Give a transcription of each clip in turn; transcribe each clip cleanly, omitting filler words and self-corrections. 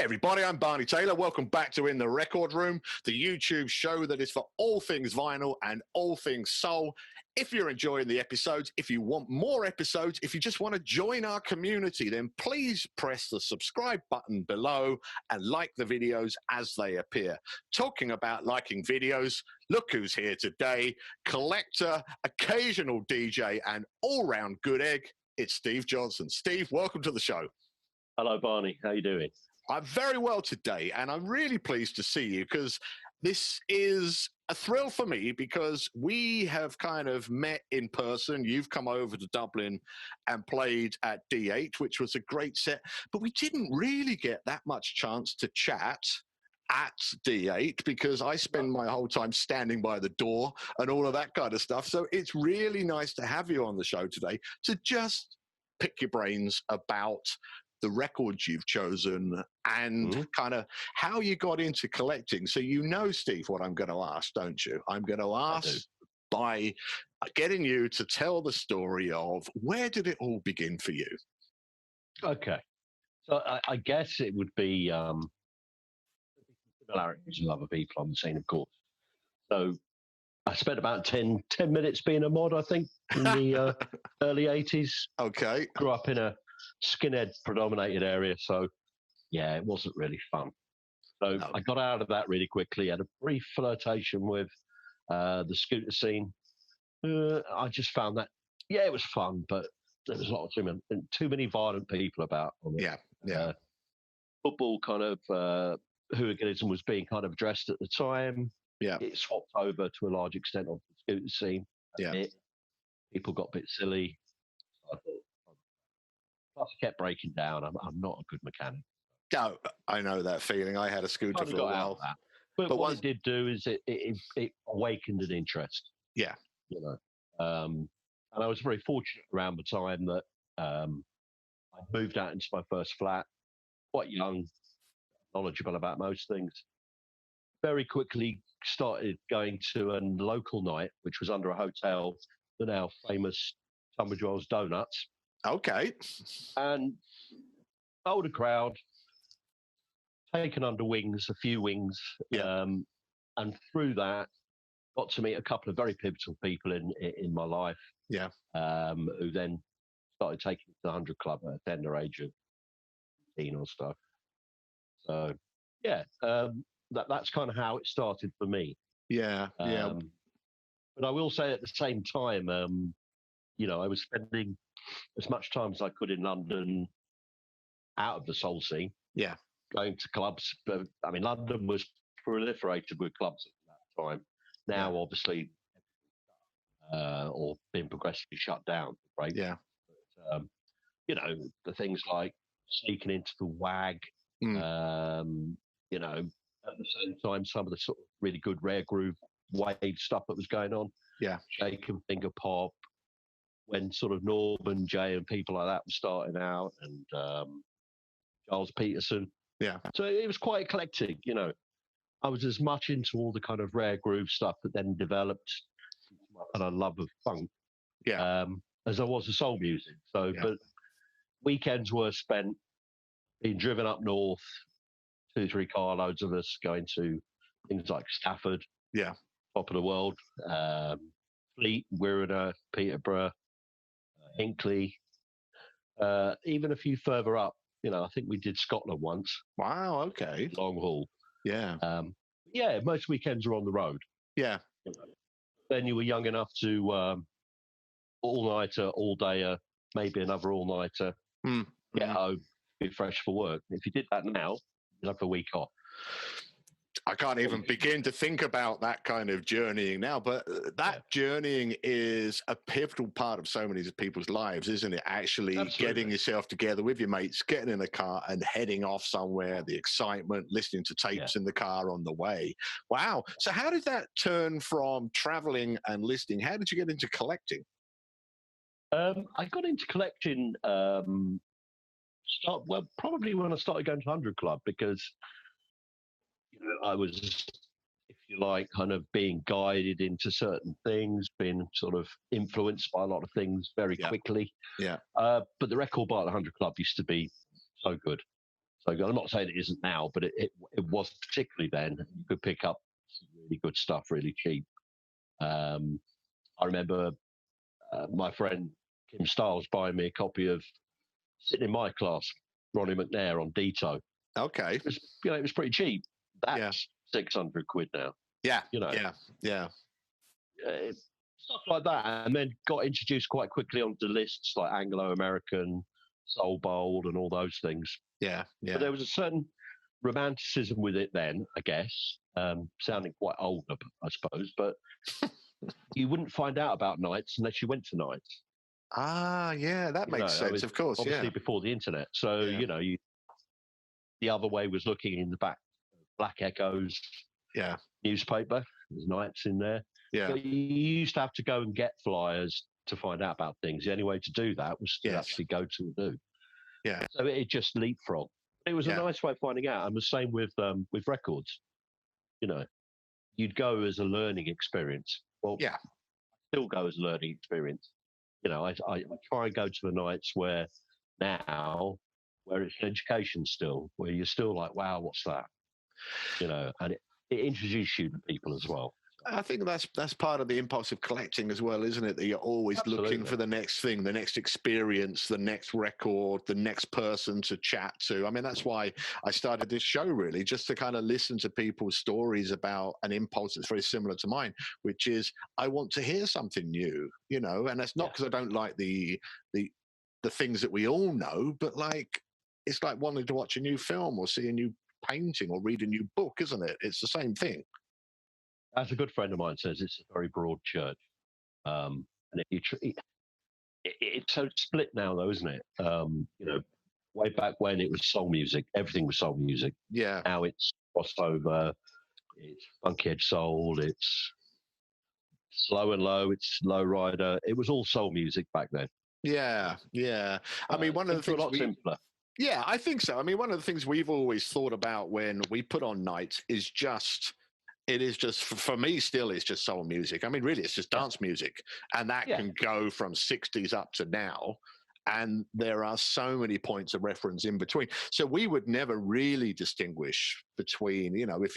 everybody, I'm Barney Taylor. Welcome back to In the Record Room, the YouTube show that is for all things vinyl and all things soul. If you're enjoying the episodes, if you want more episodes, if you just want to join our community, then please press the subscribe button below and like the videos as they appear. Talking about liking videos, look who's here today. Collector, occasional DJ, and all-round good egg. It's Steve Johnson. Steve, welcome to the show. Hello, Barney. How you doing? I'm very well today, and I'm really pleased to see you because this is a thrill for me because we have kind of met in person. You've come over to Dublin and played at D8, which was a great set, but we didn't really get that much chance to chat at D8 because I spend my whole time standing by the door and all of that kind of stuff. So it's really nice to have you on the show today to just pick your brains about the records you've chosen and kind of how you got into collecting. So you know, Steve, what I'm going to ask, don't you? I'm going to ask by getting you to tell the story of where did it all begin for you? Okay. So I guess it would be similarities with other people on the scene, of course. So I spent about 10 minutes being a mod, I think, in the early 80s. Okay. Grew up in a skinhead predominated area, so yeah, it wasn't really fun. So I got out of that really quickly, had a brief flirtation with the scooter scene. I just found that, yeah, it was fun, but there was a lot of too many violent people about. Football kind of hooliganism was being kind of addressed at the time. Yeah, it swapped over to a large extent of the scooter scene. People got a bit silly. I thought, plus, I kept breaking down. I'm not a good mechanic. No, I know that feeling. I had a scooter for a while. But what it did do is it awakened an interest. Yeah. You know, and I was very fortunate around the time that I moved out into my first flat, quite young, knowledgeable about most things. Very quickly started going to a local night, which was under a hotel, the now famous Tunbridge Wells Donuts. Okay. And older crowd, taken under wings, a few wings. And through that, got to meet a couple of very pivotal people in my life. Yeah. Who then started taking the 100 Club at a tender age of 18 or stuff. So, yeah, that's kind of how it started for me. Yeah. But I will say at the same time, you know, I was spending as much time as I could in London out of the soul scene. Yeah. Going to clubs. But, I mean, London was proliferated with clubs at that time. Now, obviously, or been progressively shut down. Right. Yeah. But, you know, the things like sneaking into the WAG, you know, at the same time, some of the sort of really good rare groove wave stuff that was going on. Yeah. Shake and Finger Pop, when sort of Norman Jay and people like that were starting out, and Charles Peterson. Yeah. So it was quite eclectic, you know. I was as much into all the kind of rare groove stuff that then developed my kind of love of funk, as I was the soul music. So, but weekends were spent being driven up north, 2-3 carloads of us going to things like Stafford, top of the world, Fleet, Wirrina, Peterborough, Hinckley, even a few further up. You know, I think we did Scotland once. Wow, okay. Long haul. Yeah. Yeah, most weekends are on the road. Yeah. You know, then you were young enough to all-nighter, all-dayer, maybe another all-nighter, get home, be fresh for work. If you did that now, you'd have a week off. I can't even begin to think about that kind of journeying now, but that journeying is a pivotal part of so many people's lives, isn't it? Actually getting yourself together with your mates, getting in a car and heading off somewhere, the excitement, listening to tapes in the car on the way. Wow. So how did that turn from traveling and listening? How did you get into collecting? I got into collecting probably when I started going to 100 Club, because you know, I was, if you like, kind of being guided into certain things, being sort of influenced by a lot of things very quickly. Yeah. But the record bar at the 100 Club used to be so good. So I'm not saying it isn't now, but it was particularly then. You could pick up some really good stuff really cheap. I remember my friend Kim Stiles buying me a copy of Sitting in My Class, Ronnie McNair on Dito. Okay. It was pretty cheap. That's £600 now. Yeah. Yeah. Stuff like that. And then got introduced quite quickly onto lists like Anglo-American, Soul Bold, and all those things. Yeah. But there was a certain romanticism with it then, I guess, sounding quite old, I suppose, but you wouldn't find out about nights unless you went to nights. Ah, yeah, that makes sense, of course, obviously before the internet. So, the other way was looking in the back, Black Echoes newspaper. There's nights in there. Yeah. But you used to have to go and get flyers to find out about things. The only way to do that was to actually go to the do. Yeah. So it just leapfrogged. It was a nice way of finding out. And the same with records. You'd go as a learning experience. Well, I still go as a learning experience. I try and go to the nights where it's an education still, where you're still like, wow, what's that? And it introduces you to people as well. I think that's part of the impulsive collecting as well, isn't it? That you're always looking for the next thing, the next experience, the next record, the next person to chat to. I mean, that's why I started this show, really, just to kind of listen to people's stories about an impulse that's very similar to mine, which is I want to hear something new, and that's not because I don't like the things that we all know, but it's like wanting to watch a new film or see a new painting or read a new book, isn't it? It's the same thing. As a good friend of mine says, it's a very broad church. And it's so split now, though, isn't it? Way back when it was soul music, everything was soul music. Yeah. Now it's crossover, it's funky edge soul, it's slow and low, it's low rider. It was all soul music back then. Yeah. I mean, one of the things a lot simpler. Yeah, I think so. I mean, one of the things we've always thought about when we put on nights is just. It is just, for me, still, it's just soul music. I mean, really, it's just dance music. And that can go from 60s up to now. And there are so many points of reference in between. So we would never really distinguish between, if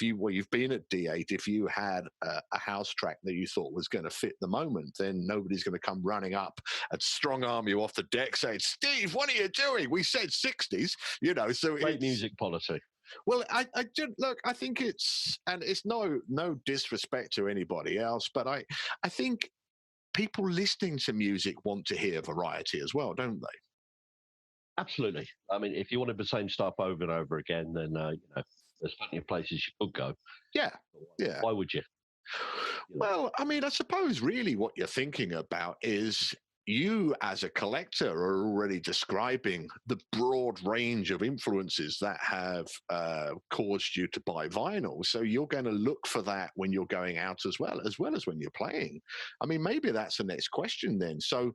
you've been at D8, if you had a house track that you thought was going to fit the moment, then nobody's going to come running up and strong arm you off the deck saying, Steve, what are you doing? We said 60s, so Great music policy. Well, I look. I think it's no disrespect to anybody else, but I think people listening to music want to hear variety as well, don't they? Absolutely. I mean, if you wanted the same stuff over and over again, then there's plenty of places you could go. Yeah. Why would you? Well, I mean, I suppose really what you're thinking about is you as a collector are already describing the broad range of influences that have caused you to buy vinyl. So you're going to look for that when you're going out as well as when you're playing. I mean, maybe that's the next question then. So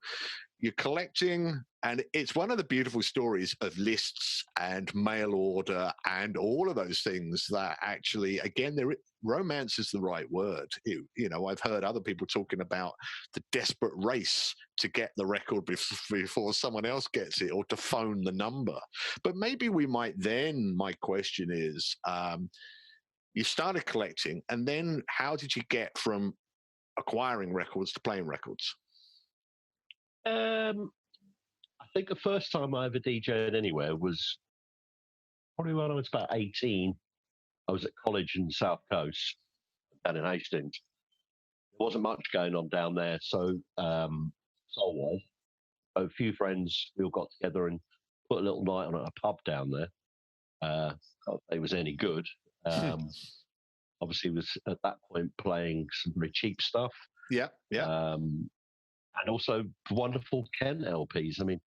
you're collecting, and it's one of the beautiful stories of lists and mail order and all of those things that actually, again, romance is the right word. I've heard other people talking about the desperate race to get the record before someone else gets it, or to phone the number. But maybe we might then, my question is, you started collecting, and then how did you get from acquiring records to playing records? I think the first time I ever DJed anywhere was probably when I was about 18. I was at college in the South Coast, down in Hastings. There wasn't much going on down there, so soul-wise. A few friends, we all got together and put a little night on at a pub down there. Can't say it was any good. Obviously, was at that point playing some very cheap stuff. Yeah. And also wonderful Ken LPs. I mean,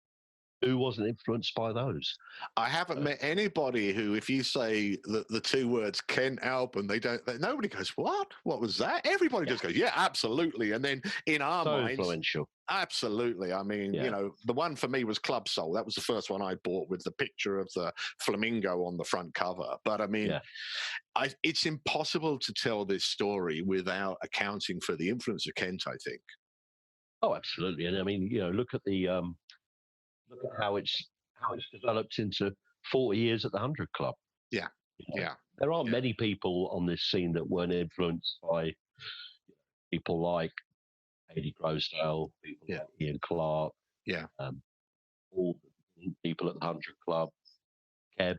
who wasn't influenced by those? I haven't met anybody who, if you say the two words Ken album, nobody goes, what? What was that? Everybody just goes, yeah, absolutely. And then in our minds, influential. Absolutely. I mean, the one for me was Club Soul. That was the first one I bought with the picture of the flamingo on the front cover. But I mean, it's impossible to tell this story without accounting for the influence of Kent, I think. Oh, absolutely. And I mean, look at how it's developed into 40 years at the 100 Club. Yeah, yeah. There aren't many people on this scene that weren't influenced by people like Eddie Grossdale, people like Ian Clark, all the people at the 100 Club, Keb,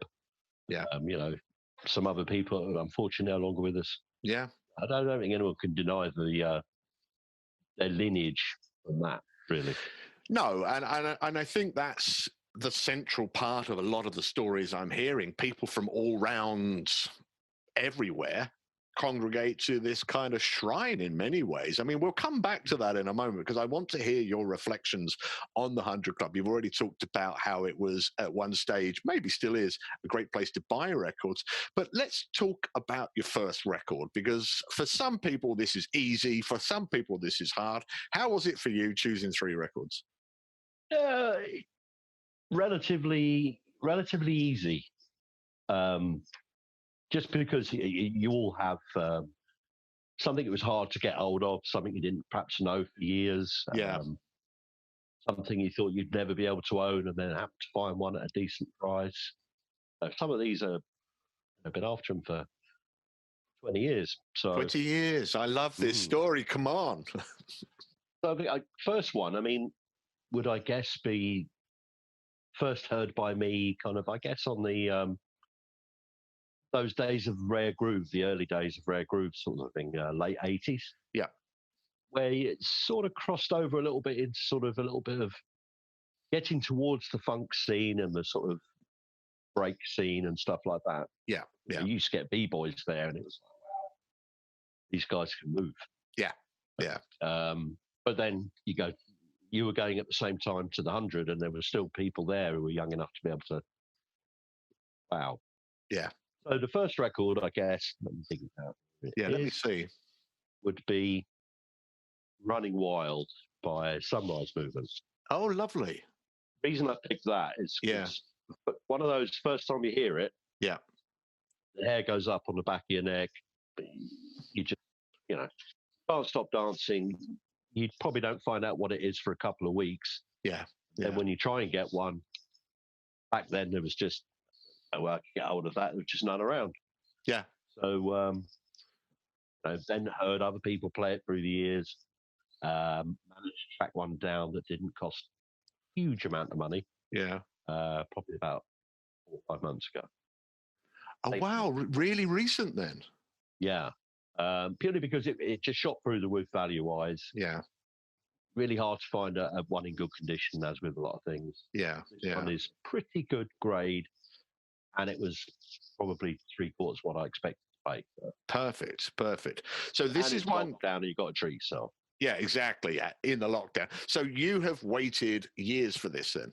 some other people who are unfortunately no longer with us. Yeah. I don't think anyone can deny their lineage from that, really. No, and I think that's the central part of a lot of the stories I'm hearing. People from all round everywhere congregate to this kind of shrine in many ways. I mean, we'll come back to that in a moment because I want to hear your reflections on the 100 Club. You've already talked about how it was at one stage, maybe still is, a great place to buy records. But let's talk about your first record, because for some people this is easy, for some people this is hard. How was it for you choosing 3 records? Relatively easy. Just because you all have something that was hard to get hold of, something you didn't perhaps know for years, something you thought you'd never be able to own, and then happen to find one at a decent price. Some of these I've been after them for 20 years. So 20 years. I love this story. Come on. So the first one, I mean, would I guess be first heard by me kind of, I guess, on the those days of Rare Groove, the early days of Rare Groove sort of thing, late 80s. Yeah. Where it sort of crossed over a little bit into sort of a little bit of getting towards the funk scene and the sort of break scene and stuff like that. Yeah. Yeah. You used to get B-boys there and it was like, wow, these guys can move. Yeah. Yeah. But then you were going at the same time to the 100 and there were still people there who were young enough to be able to, wow. Yeah. So the first record, I guess, let me think about it. Yeah, let me see. Would be Running Wild by Sunrise Movement. Oh, lovely. The reason I picked that is one of those, first time you hear it, the hair goes up on the back of your neck. You just, can't stop dancing. You probably don't find out what it is for a couple of weeks. Yeah. And when you try and get one, back then there was just, I could get hold of that. There was just none around. Yeah. So I've then heard other people play it through the years. Managed to track one down that didn't cost a huge amount of money. Yeah. Probably about 4 or 5 months ago. Oh, wow. Really recent then? Yeah. Purely because it just shot through the roof value-wise. Yeah. Really hard to find a one in good condition, as with a lot of things. Yeah. This one is pretty good grade, and it was probably 3/4 what I expected to pay. So. Perfect. So this is one down, and you got to treat yourself. Yeah, exactly. In the lockdown. So you have waited years for this, then?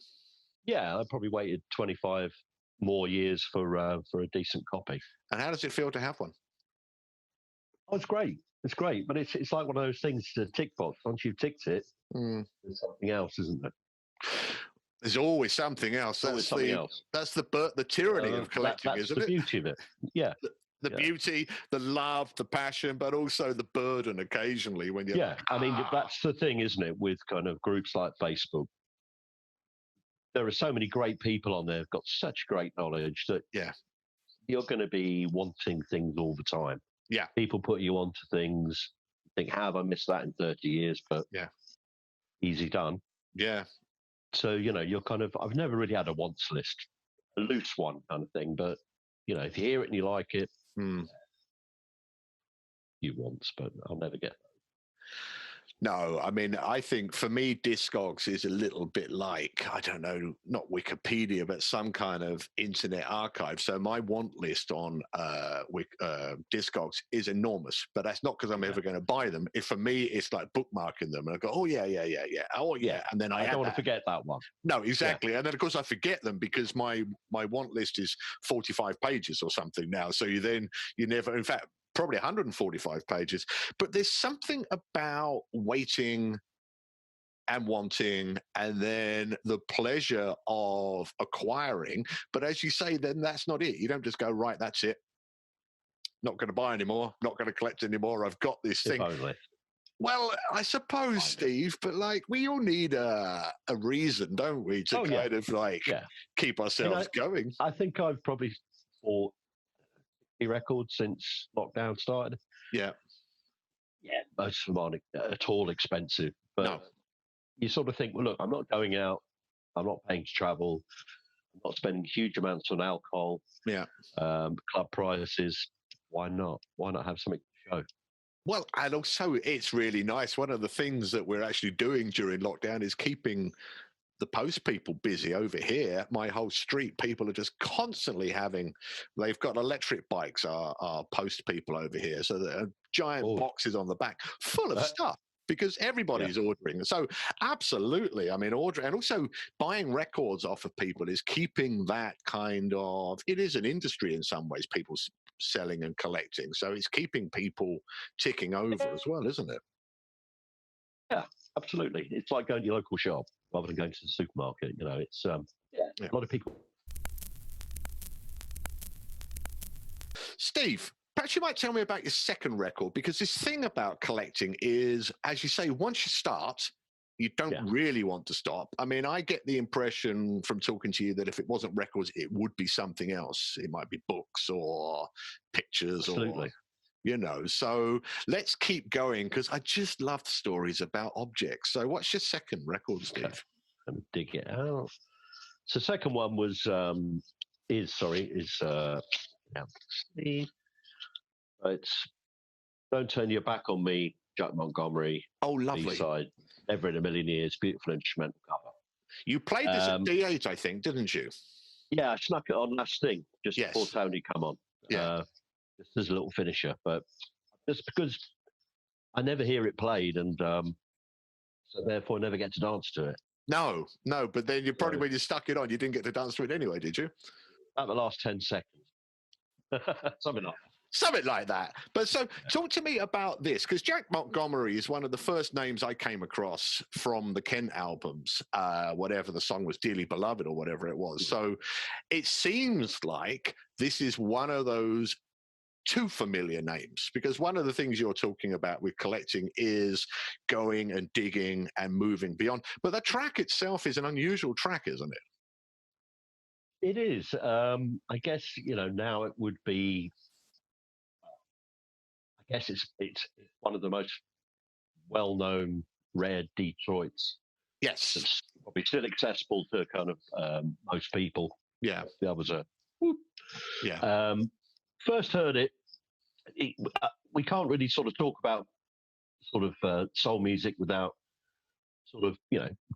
Yeah, I probably waited 25 more years for a decent copy. And how does it feel to have one? Oh, it's great. It's great, but it's like one of those things, the tick box. Once you've ticked it, there's something else, isn't there? There's always something else. That's the tyranny of collecting, isn't it? That's the beauty of it. Yeah. The beauty, the love, the passion, but also the burden occasionally when you're... Yeah, I mean, that's the thing, isn't it, with kind of groups like Facebook. There are so many great people on there who've got such great knowledge that you're going to be wanting things all the time. Yeah. People put you onto things, think, how have I missed that in 30 years? But easy done. Yeah. So, you're kind of, I've never really had a wants list, a loose one kind of thing. But, if you hear it and you like it, you want, but I'll never get that. No, I mean, I think for me, Discogs is a little bit like, I don't know, not Wikipedia, but some kind of internet archive. So my want list on Discogs is enormous, but that's not because I'm ever going to buy them. For me, it's like bookmarking them. And I go, oh, yeah. Oh, yeah. And then I don't want to forget that one. No, exactly. Yeah. And then, of course, I forget them because my want list is 45 pages or something now. So you never, in fact, probably 145 pages, but there's something about waiting and wanting and then the pleasure of acquiring. But as you say, then that's not it. You don't just go, right, that's it. Not going to buy anymore, not going to collect anymore. I've got this thing. Well, I suppose, Steve, but like we all need a reason, don't we, to kind of like keep ourselves going. I think I've probably bought records since lockdown started. Yeah. Yeah, most of them aren't at all expensive. But no. You sort of think, well, look, I'm not going out. I'm not paying to travel. I'm not spending huge amounts on alcohol. Yeah. Club prices. Why not? Why not have something to show? Well, and also it's really nice. One of the things that we're actually doing during lockdown is keeping the post people busy over here. My whole street, people are just constantly they've got electric bikes, our post people over here. So there are giant boxes on the back full of stuff because everybody's ordering. So absolutely. I mean, ordering and also buying records off of people is keeping that kind of, it is an industry in some ways, people selling and collecting. So it's keeping people ticking over as well, isn't it? Yeah, absolutely. It's like going to your local shop rather than going to the supermarket. You know, it's a lot of people. Steve, perhaps you might tell me about your second record, because this thing about collecting is, as you say, once you start, you don't really want to stop. I mean, I get the impression from talking to you that if it wasn't records, it would be something else. It might be books or pictures or, you know. So let's keep going, because I just love stories about objects. So what's your second record, Steve? Let me dig it out. So second one was, it's Don't Turn Your Back on Me, Jack Montgomery. Oh, lovely. B-side, Never in a Million Years, beautiful instrumental cover. You played this at D8, I think, didn't you? Yeah, I snuck it on last thing, just before Tony come on. Just as a little finisher, but just because I never hear it played, and so therefore never get to dance to it. No, but then you probably, when you stuck it on, you didn't get to dance to it anyway, did you? About the last 10 seconds. Something like that. But so talk to me about this, because Jack Montgomery is one of the first names I came across from the Kent albums, whatever the song was, Dearly Beloved or whatever it was. So it seems like this is one of those too familiar names, because one of the things you're talking about with collecting is going and digging and moving beyond. But the track itself is an unusual track, isn't it? It is. I guess, now it would be, I guess it's one of the most well-known rare Detroits. Yes. It's probably still accessible to kind of most people. Yeah. The others are. Yeah. First heard it, we can't really sort of talk about sort of soul music without sort of,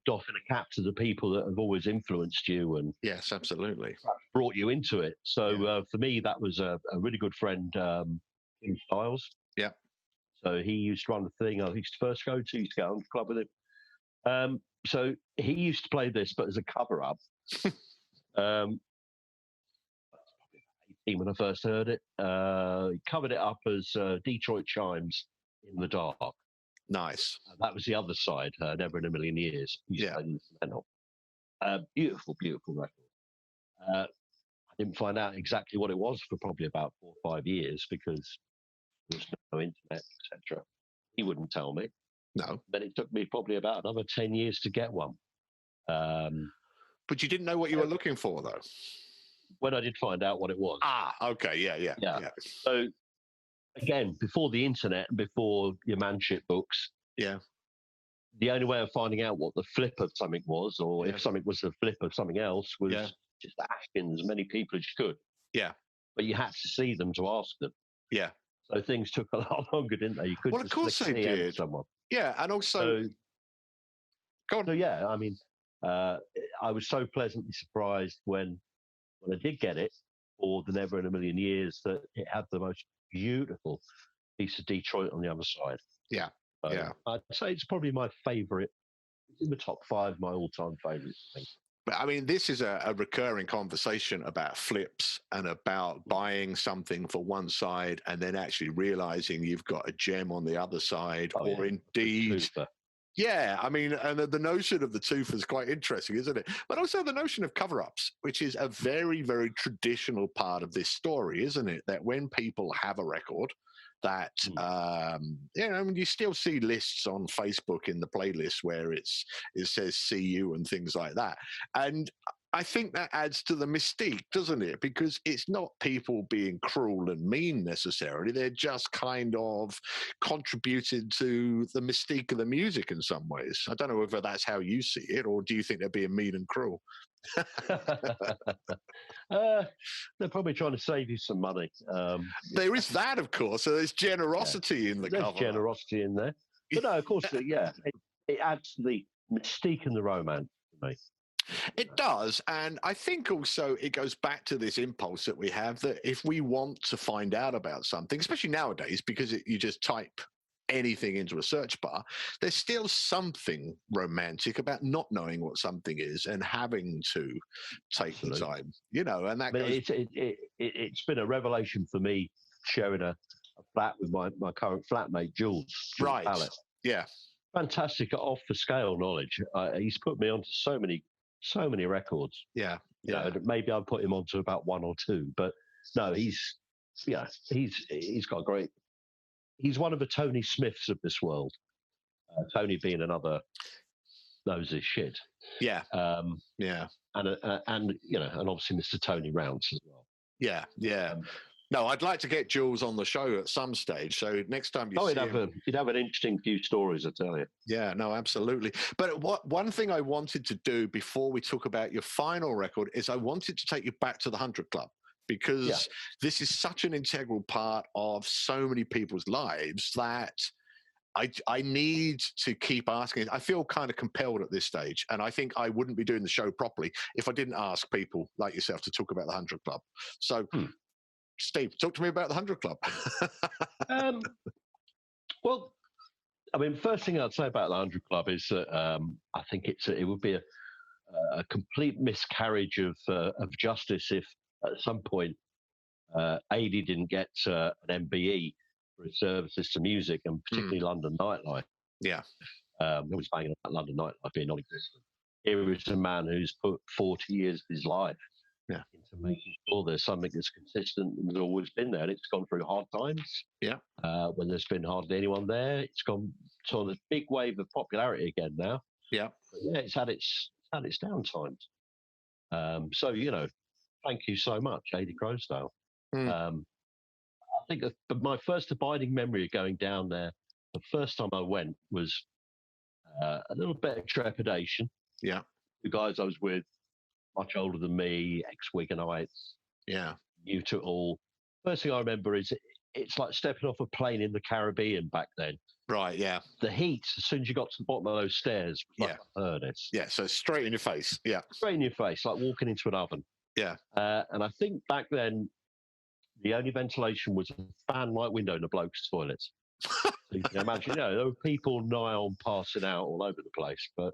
doffing a cap to the people that have always influenced you and yes, absolutely, brought you into it. So for me, that was a really good friend, Kim Styles. Yeah. So he used to run the thing I used to first go to, used to go on the club with him. So he used to play this, but as a cover up. When I first heard it, he covered it up as Detroit Chimes in the Dark. Nice. That was the other side, Never in a Million Years. Beautiful, beautiful record. I didn't find out exactly what it was for probably about 4 or 5 years because there was no internet, etc. He wouldn't tell me. No. Then it took me probably about another 10 years to get one. But you didn't know what you were looking for, though? When I did find out what it was. Okay, yeah. So, again, before the internet, before your manship books, the only way of finding out what the flip of something was, or if something was the flip of something else, was just asking as many people as you could. Yeah. But you had to see them to ask them. Yeah. So things took a lot longer, didn't they? You couldn't of course they did. Someone. Yeah, and also... go on. So, yeah, I mean, I was so pleasantly surprised when I did get it, for the Never in a Million Years, that it had the most beautiful piece of Detroit on the other side. Yeah, I'd say it's probably my favourite. It's in the top 5 my all-time favourites, I think. But I mean, this is a recurring conversation about flips and about buying something for one side and then actually realising you've got a gem on the other side, or indeed Yeah, I mean, and the notion of the tooth is quite interesting, isn't it? But also the notion of cover-ups, which is a very, very traditional part of this story, isn't it? That when people have a record, that you know, I mean, you still see lists on Facebook in the playlist where it says "see you" and things like that, and I think that adds to the mystique, doesn't it? Because it's not people being cruel and mean necessarily. They're just kind of contributed to the mystique of the music in some ways. I don't know whether that's how you see it, or do you think they're being mean and cruel? They're probably trying to save you some money. There is that, of course. So there's generosity in the cover. There's generosity in there. But no, of course, yeah, it adds to the mystique and the romance to me. It does. And I think also it goes back to this impulse that we have that if we want to find out about something, especially nowadays, because you just type anything into a search bar, there's still something romantic about not knowing what something is and having to take the time, you know, and that it's been a revelation for me sharing a flat with my current flatmate, Jules right. Pallet. Yeah. Fantastic off the scale knowledge. He's put me onto so many records. Yeah. Yeah. You know, maybe I'll put him onto about one or two, but no, he's got great. He's one of the Tony Smiths of this world. Tony being another knows his shit. Yeah. Yeah. And you know, and obviously Mr. Tony Rounce as well. Yeah. Yeah. No, I'd like to get Jules on the show at some stage. So next time you see him, he'd have an interesting few stories, I tell you. Yeah, no, absolutely. But one thing I wanted to do before we talk about your final record is I wanted to take you back to the 100 Club, because this is such an integral part of so many people's lives that I need to keep asking. I feel kind of compelled at this stage, and I think I wouldn't be doing the show properly if I didn't ask people like yourself to talk about the 100 Club. So, Steve, talk to me about the 100 Club. Well, I mean, first thing I'd say about the 100 Club is that I think it would be a complete miscarriage of justice if at some point AD didn't get an MBE for his services to music, and particularly London nightlife. Yeah. He was banging about London nightlife being non-existent. Here is a man who's put 40 years of his life into making sure there's something that's consistent and has always been there. And it's gone through hard times. Yeah. When there's been hardly anyone there, it's gone on a big wave of popularity again now. Yeah. But yeah, it's had its down times. So, you know, thank you so much, Adi Croasdale. I think my first abiding memory of going down there, the first time I went, was a little bit of trepidation. Yeah. The guys I was with, much older than me, ex-Wiganites. Yeah. New to it all. First thing I remember is it's like stepping off a plane in the Caribbean back then. Right, yeah. The heat, as soon as you got to the bottom of those stairs, was like a furnace. Yeah, so straight in your face. Yeah. Straight in your face, like walking into an oven. Yeah. And I think back then, the only ventilation was a fan-like window in the blokes' toilets. So you can imagine, you know, there were people nigh on passing out all over the place, but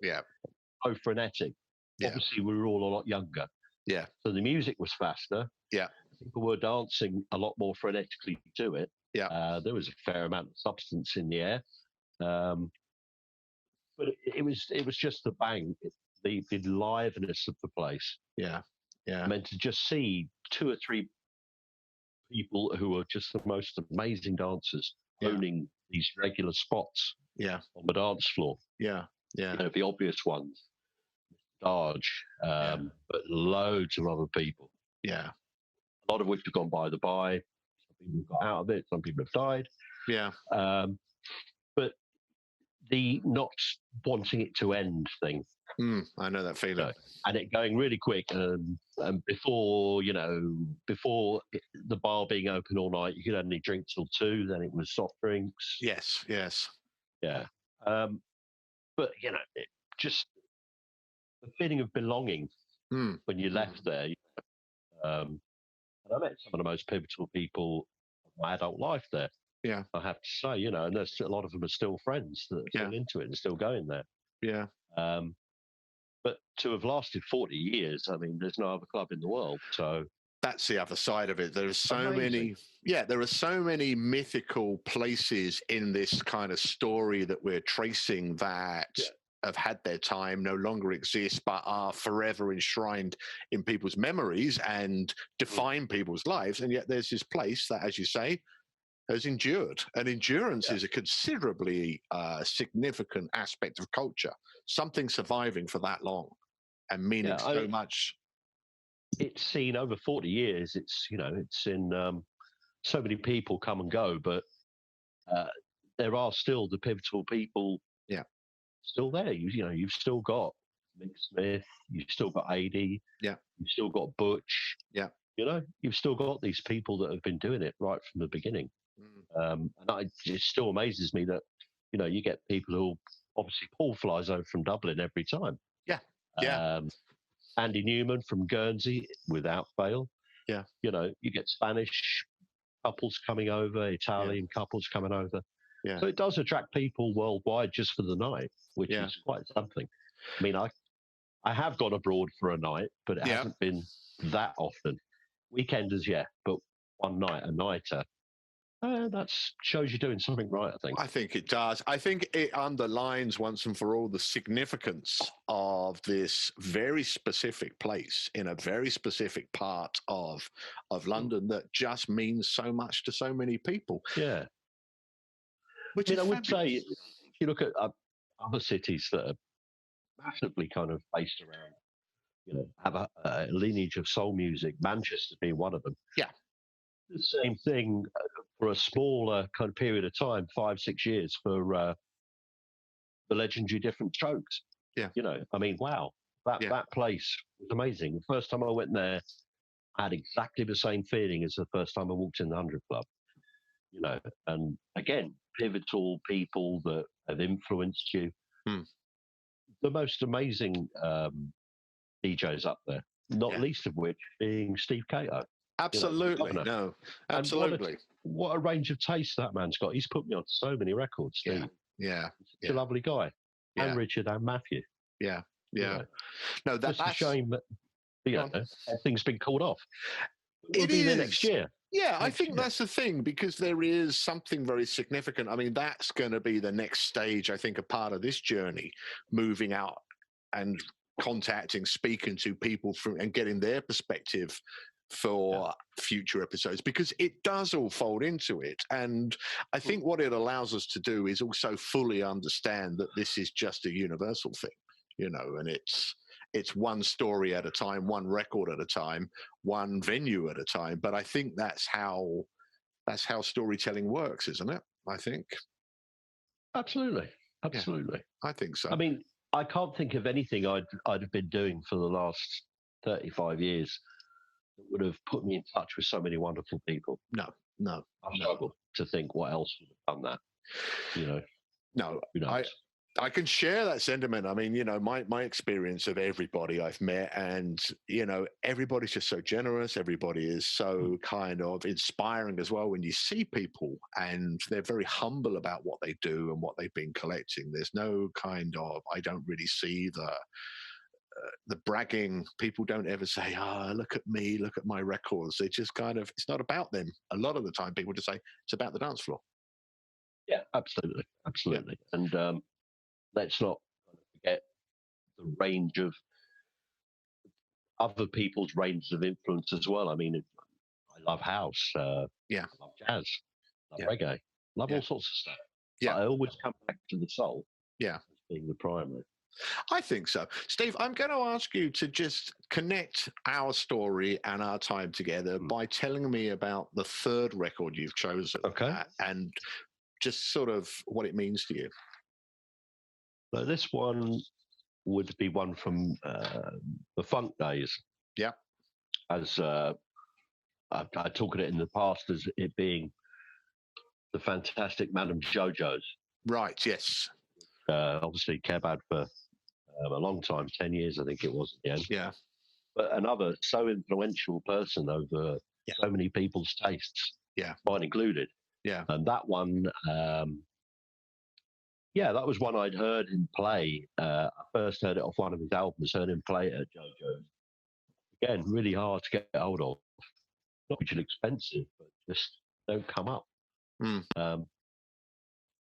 so frenetic. Yeah. Obviously, we were all a lot younger. Yeah. So the music was faster. Yeah. People were dancing a lot more frenetically to it. Yeah. There was a fair amount of substance in the air. But it was just the bang, the liveliness of the place. Yeah. Yeah. I mean, to just see 2 or 3 people who are just the most amazing dancers owning these regular spots on the dance floor. Yeah. Yeah. You know, the obvious ones. Darge, but loads of other people. Yeah. A lot of which have gone by the by. Some people have got out of it. Some people have died. Yeah. But the not wanting it to end thing. I know that feeling. And it going really quick. And before the bar being open all night, you could only drink till 2. Then it was soft drinks. Yes. Yes. Yeah. But, you know, it just the feeling of belonging when you left there. And I met some of the most pivotal people of my adult life there. Yeah. I have to say, you know, and there's a lot of them are still friends that are still into it and still going there. Yeah. But to have lasted 40 years, I mean, there's no other club in the world. So That's the other side of it. There are so Amazing. there are so many mythical places in this kind of story that we're tracing that have had their time, no longer exist, but are forever enshrined in people's memories and define people's lives. And yet there's this place that, as you say, has endured. And endurance is a considerably significant aspect of culture. Something surviving for that long and meaning so much. It's seen over 40 years. It's, you know, it's in so many people come and go, but there are still the pivotal people still there. You know, you've still got Mick Smith, you've still got AD, you've still got Butch. You know, you've still got these people that have been doing it right from the beginning. And it still amazes me that, you know, you get people who, obviously Paul flies over from Dublin every time. Andy Newman from Guernsey, without fail. You know, you get Spanish couples coming over, Italian couples coming over. So it does attract people worldwide just for the night, which is quite something. I mean, I have gone abroad for a night, but it hasn't been that often. Weekenders, but one night, a nighter. That shows you're doing something right, I think. I think it does. I think it underlines once and for all the significance of this very specific place in a very specific part of London that just means so much to so many people. Which I would say, if you look at other cities that are massively kind of based around, you know, have a lineage of soul music, Manchester being one of them. The same thing for a smaller kind of period of time, 5-6 years, for the legendary Different Strokes. You know, I mean, wow, that place was amazing. The first time I went there, I had exactly the same feeling as the first time I walked in the 100 Club. You know, and again, pivotal people that have influenced you. The most amazing DJs up there, not least of which being Steve Cato. Absolutely. You know, absolutely. What a range of taste that man's got. He's put me on so many records, Steve. He's a lovely guy. And Richard and Matthew. You know, no, that's a shame that, you know, everything's been called off. We'll be there next year. I think that's the thing, because there is something very significant. I mean, that's going to be the next stage, I think, a part of this journey, moving out and contacting, speaking to people and getting their perspective for future episodes, because it does all fold into it. And I think what it allows us to do is also fully understand that this is just a universal thing, you know, and it's one story at a time, one record at a time, one venue at a time. But I think that's how storytelling works, isn't it? I think. Absolutely. I think so. I mean, I can't think of anything I'd have been doing for the last 35 years that would have put me in touch with so many wonderful people. No. I struggle to think what else would have done that. You know. No, I can share that sentiment. I mean, you know, my experience of everybody I've met, and, you know, everybody's just so generous. Everybody is so kind of inspiring as well. When you see people and they're very humble about what they do and what they've been collecting, there's no kind of, I don't really see the bragging. People don't ever say, look at me, look at my records. They just kind of, it's not about them. A lot of the time people just say it's about the dance floor. Yeah, absolutely. And let's not forget the range of other people's ranges of influence as well. I mean, I love house. I love jazz. Love reggae. Love all sorts of stuff. But I always come back to the soul. As being the primary. I think so. Steve, I'm going to ask you to just connect our story and our time together by telling me about the third record you've chosen. And just sort of what it means to you. So this one would be one from the funk days. As I talked it in the past as it being the fantastic Madame JoJo's. Right, yes. Obviously, Keb had for a long time, 10 years, I think it was at the end. But another so influential person over so many people's tastes, mine included. And that one, that was one I'd heard him play. I first heard it off one of his albums, heard him play it at JoJo's. Again, really hard to get hold of. not hugely expensive, but just don't come up.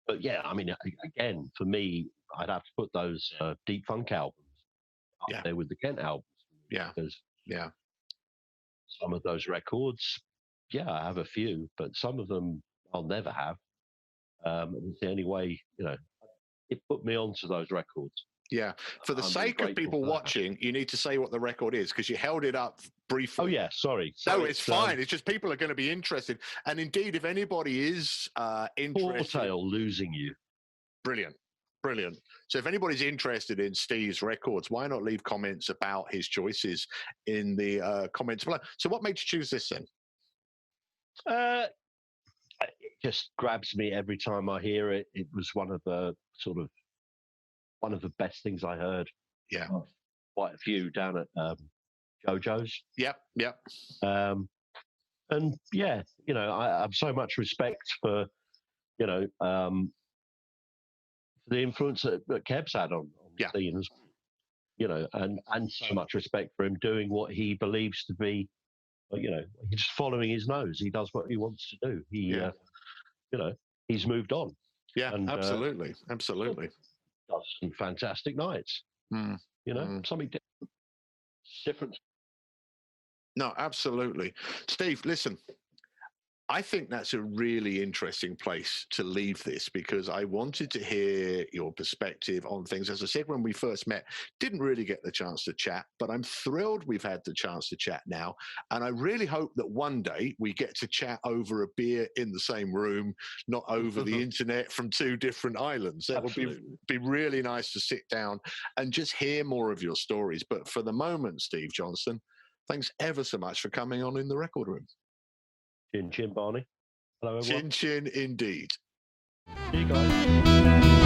But yeah, I mean, again, for me, I'd have to put those Deep Funk albums up there with the Kent albums. Because some of those records, I have a few, but some of them I'll never have. It's the only way, it put me onto those records. Yeah. For the sake of people watching, you need to say what the record is, because you held it up briefly. Oh, yeah. Sorry. No, it's fine. It's just people are going to be interested. And indeed, if anybody is interested... Fourtail, Losing You. Brilliant. Brilliant. So if anybody's interested in Steve's records, why not leave comments about his choices in the comments below? So what made you choose this then? It just grabs me every time I hear it. It was one of the best things I heard. Yeah. Quite a few down at JoJo's. Yep. And I have so much respect for, the influence that Keb's had on scenes, and so much respect for him doing what he believes to be, he's just following his nose. He does what he wants to do. He's moved on. Yeah, and, absolutely. Does some fantastic nights. Something different. No, absolutely. Steve, listen, I think that's a really interesting place to leave this, because I wanted to hear your perspective on things. As I said, when we first met, didn't really get the chance to chat, but I'm thrilled we've had the chance to chat now. And I really hope that one day we get to chat over a beer in the same room, not over the internet from two different islands. That would be really nice to sit down and just hear more of your stories. But for the moment, Steve Johnston, thanks ever so much for coming on In the Record Room. Chin chin, Barney. Hello, everyone. Chin chin indeed. See you guys.